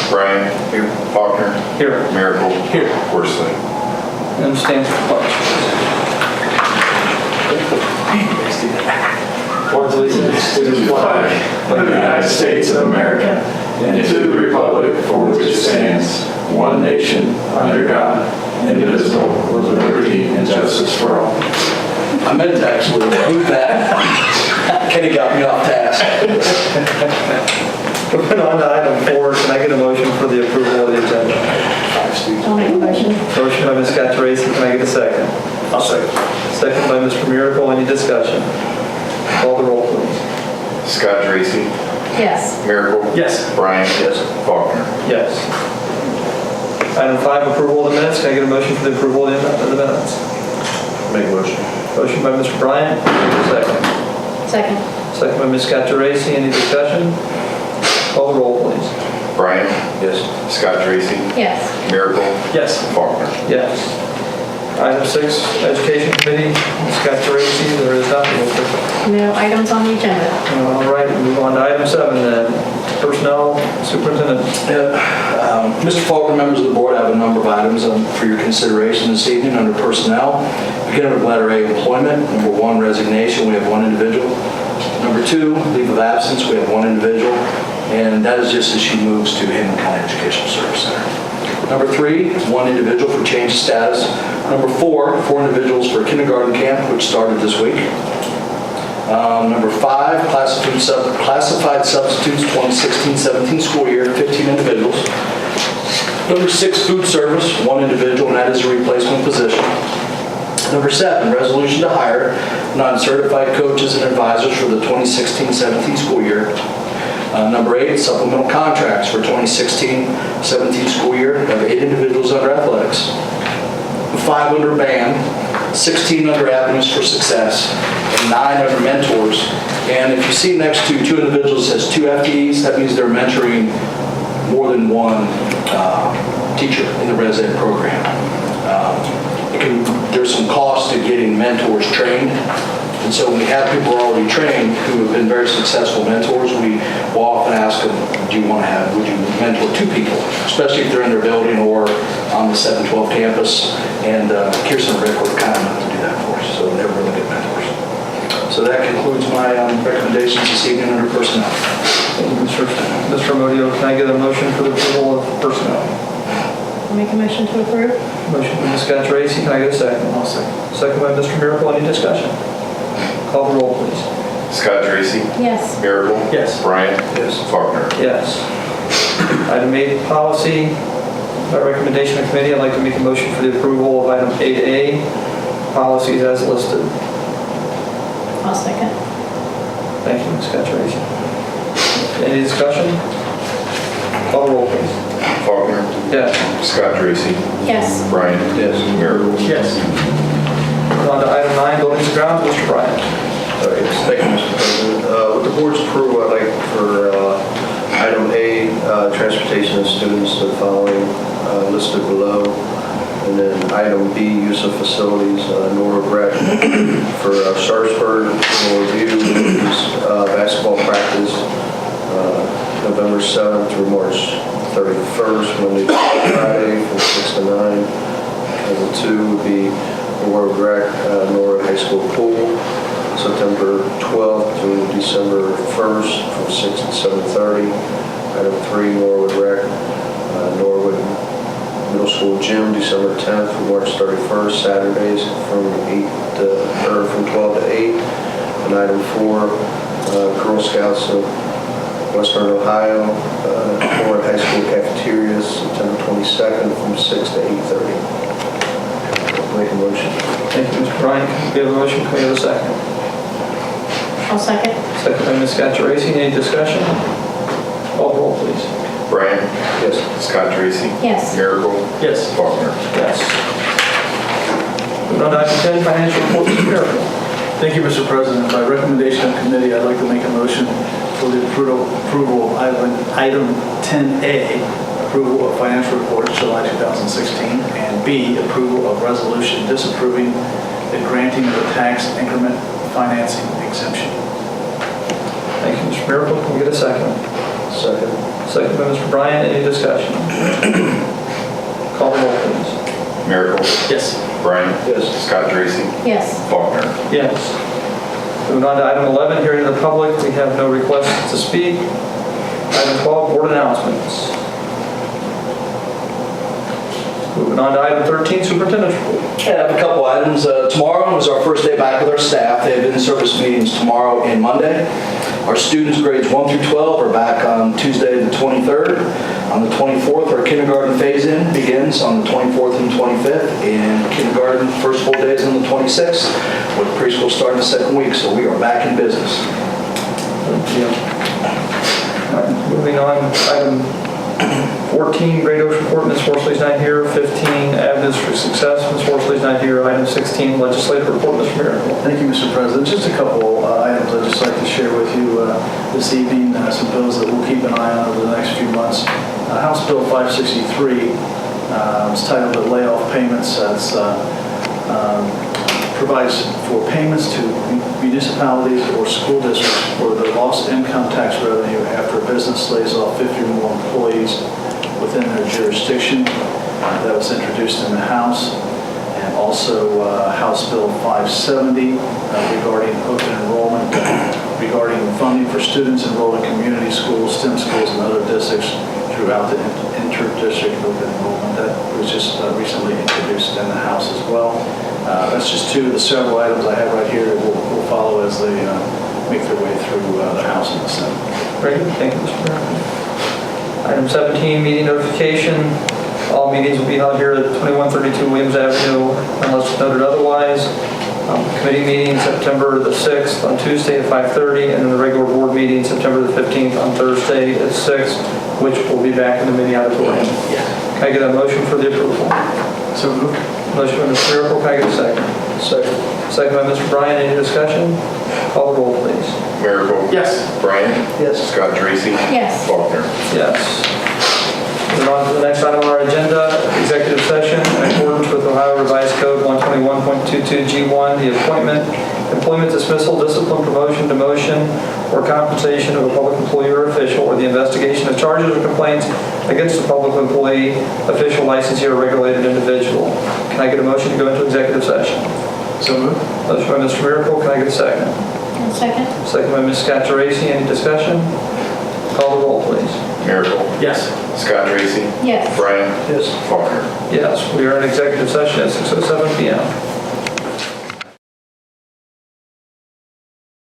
Bryan. Here. Faulkner. Here. Miracle. Here. Worsley. And stand for the pledge. Pledge allegiance to the flag of the United States of America and to the republic for which it stands, one nation, under God, indivisible, with liberty and justice for all. I meant to actually move that. Kenny got me off task. Moving on to item 4, can I get a motion for the approval of the agenda? I'll make a motion. Motion by Ms. Scott-Tracy, can I get a second? I'll second. Second by Mr. Miracle, any discussion? Call the roll, please. Scott Tracy. Yes. Miracle. Yes. Bryan. Yes. Faulkner. Yes. Item 5, approval of the minutes, can I get a motion for the approval of the minutes? Make a motion. Motion by Mr. Bryant, can I get a second? Second. Second by Ms. Scott-Tracy, any discussion? Call the roll, please. Bryan. Yes. Scott Tracy. Yes. Miracle. Yes. Faulkner. Yes. Item 6, Education Committee, Ms. Scott-Tracy, there is nothing. No items on the agenda. All right, move on to item 7 then. Personnel Superintendent. Mr. Faulkner, members of the board, I have a number of items for your consideration this evening under personnel. Beginning with letter A, employment. Number 1, resignation, we have 1 individual. Number 2, leave of absence, we have 1 individual. And that is just as she moves to Hindman County Educational Service Center. Number 3, 1 individual for change of status. Number 4, 4 individuals for kindergarten camp, which started this week. Number 5, classified substitutes 2016-17 school year, 15 individuals. Number 6, food service, 1 individual, and that is a replacement position. Number 7, resolution to hire non-certified coaches and advisors for the 2016-17 school year. Number 8, supplemental contracts for 2016-17 school year of 8 individuals under athletics, 5 under band, 16 under avenues for success, and 9 under mentors. And if you see next to 2 individuals as 2 FTEs, that means they're mentoring more than 1 teacher in the Res Ed program. There's some cost to getting mentors trained. And so when we have people who are already trained who have been very successful mentors, we will often ask them, would you mentor 2 people, especially if they're in their building or on the 712 campus. And Kirsten and Rick were kind enough to do that for us, so they're really good mentors. So that concludes my recommendations this evening under personnel. Thank you, Mr. Modio, can I get a motion for the approval of personnel? I'll make a motion to approve. Motion by Ms. Scott-Tracy, can I get a second? I'll second. Second by Mr. Miracle, any discussion? Call the roll, please. Scott Tracy. Yes. Miracle. Yes. Bryan. Yes. Faulkner. Yes. Item 8, policy. By recommendation of committee, I'd like to make a motion for the approval of item 8A, policies as listed. I'll second. Thank you, Ms. Scott-Tracy. Any discussion? Call the roll, please. Faulkner. Yes. Scott Tracy. Yes. Bryan. Yes. Miracle. Yes. On to item 9, buildings and grounds, Mr. Bryant. Thank you, Mr. President. With the board's approval, I'd like for item A, transportation of students, the following listed below. And then item B, use of facilities, Norwood Rec for Sharpsburg, Norwood View, basketball practice, November 7th through March 31st, Monday to Friday from 6 to 9. Item 2 would be Norwood Rec, Norwood High School Pool, September 12th through December 1st from 6 to 7:30. Item 3, Norwood Rec, Norwood Middle School Gym, December 10th through March 31st, Saturdays from 12 to 8. And item 4, Girl Scouts of Western Ohio, Norwood High School cafeterias, September 22nd from 6 to 8:30. Make a motion. Thank you, Mr. Bryant. We have a motion, can we have a second? I'll second. Second by Ms. Scott-Tracy, any discussion? Call the roll, please. Bryan. Yes. Scott Tracy. Yes. Miracle. Yes. Faulkner. Yes. Moving on to item 10, financial report, Mr. Miracle. Thank you, Mr. President. By recommendation of committee, I'd like to make a motion for the approval of item 10A, approval of financial report July 2016, and B, approval of resolution disapproving the granting of a tax increment financing exemption. Thank you, Mr. Mr. Miracle, can we get a second? Second. Second by Mr. Bryan, any discussion? Call the roll, please. Miracle. Yes. Bryant. Yes. Scott Dracy. Yes. Faulkner. Yes. Moving on to item 11, hearing of the public, we have no requests to speak. Item 12, board announcements. Moving on to item 13, superintendent's report. I have a couple items. Tomorrow is our first day back with our staff. They have in-service meetings tomorrow and Monday. Our students grades 1 through 12 are back on Tuesday the 23rd. On the 24th, our kindergarten phase-in begins on the 24th and 25th, and kindergarten first full day is on the 26th, with preschool starting the second week, so we are back in business. Moving on, item 14, Great Oaks report, Ms. Horsley's not here. 15, avenues for success, Ms. Horsley's not here. Item 16, legislative report, Mr. Miracle. Thank you, Mr. President. Just a couple items I'd just like to share with you this evening, some bills that we'll keep an eye on over the next few months. House Bill 563 is titled the Layoff Payments. That's provides for payments to municipalities or school districts for the lost income tax revenue after a business lays off 50 or more employees within their jurisdiction. That was introduced in the House. And also House Bill 570 regarding open enrollment, regarding funding for students enrolled in community schools, STEM schools, and other districts throughout the inter-district open enrollment. That was just recently introduced in the House as well. That's just two of the several items I have right here that we'll follow as they make their way through the House and the Senate. Very good, thank you, Mr. Miracle. Item 17, meeting notification. All meetings will be held here at 2132 Williams Avenue unless noted otherwise. Committee meeting September the 6th on Tuesday at 5:30, and then the regular board meeting September the 15th on Thursday at 6, which will be back in the mini auditorium. Can I get a motion for the approval? So moved. Motion by Mr. Miracle, can I get a second? Second. Second by Mr. Bryan, any discussion? Call the roll, please. Miracle. Yes. Bryant. Yes. Scott Dracy. Yes. Faulkner. Yes. Moving on to the next item on our agenda, executive session in accordance with Ohio Revised Code 121.22G1, the employment dismissal, discipline, promotion, demotion, or compensation of a public employee or official, or the investigation of charges or complaints against a public employee, official, licensee, or regulated individual. Can I get a motion to go into executive session? So moved. Motion by Mr. Miracle, can I get a second? And second? Second by Ms. Scott Geraci, any discussion? Call the roll, please. Miracle. Yes. Scott Dracy. Yes. Bryant. Yes. Faulkner. Yes, we are in executive session at 6:07 PM.